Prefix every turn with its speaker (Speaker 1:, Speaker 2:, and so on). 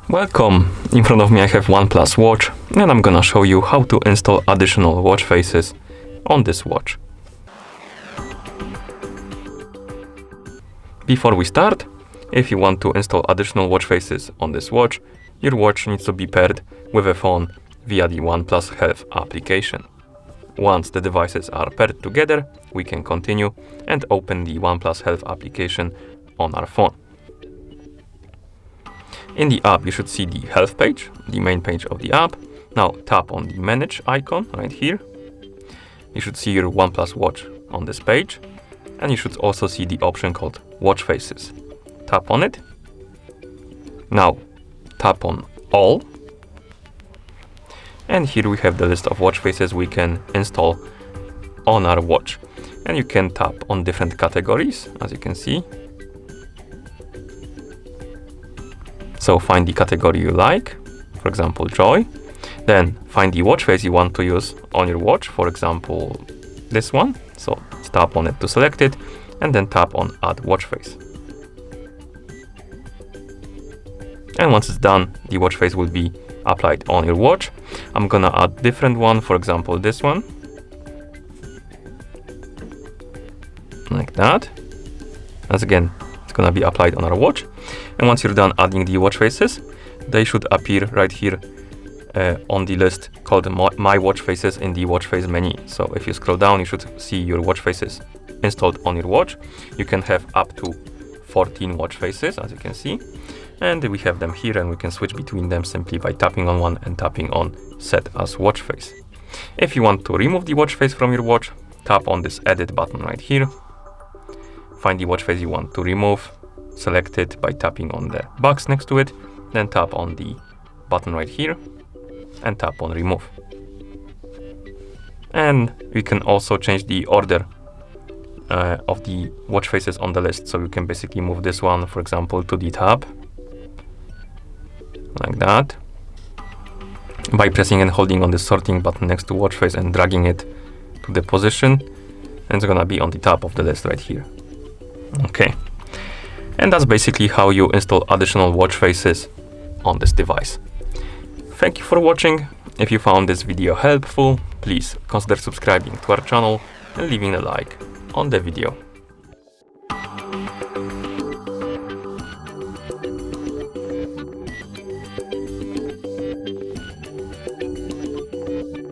Speaker 1: Welcome! In front of me I have OnePlus Watch and I'm gonna show you how to install additional watch faces on this watch. Before we start, if you want to install additional watch faces on this watch, your watch needs to be paired with a phone via the OnePlus Health application. Once the devices are paired together, we can continue and open the OnePlus Health application on our phone. In the app, you should see the health page, the main page of the app. Now tap on the manage icon right here. You should see your OnePlus Watch on this page. And you should also see the option called watch faces. Tap on it. Now tap on all. And here we have the list of watch faces we can install on our watch. And you can tap on different categories, as you can see. So find the category you like, for example, joy. Then find the watch face you want to use on your watch, for example, this one. So tap on it to select it, and then tap on add watch face. And once it's done, the watch face will be applied on your watch. I'm gonna add different one, for example, this one. Like that. As again, it's gonna be applied on our watch. And once you're done adding the watch faces, they should appear right here on the list called My Watch Faces in the watch face menu. So if you scroll down, you should see your watch faces installed on your watch. You can have up to 14 watch faces, as you can see. And we have them here, and we can switch between them simply by tapping on one and tapping on Set as Watch Face. If you want to remove the watch face from your watch, tap on this Edit button right here. Find the watch face you want to remove. Select it by tapping on the box next to it, then tap on the button right here and tap on remove. And we can also change the order of the watch faces on the list. So you can basically move this one, for example, to the top, like that, by pressing and holding on the sorting button next to watch face and dragging it to the position, and it's gonna be on the top of the list right here. Okay. And that's basically how you install additional watch faces on this device. Thank you for watching. If you found this video helpful, please consider subscribing to our channel and leaving a like on the video.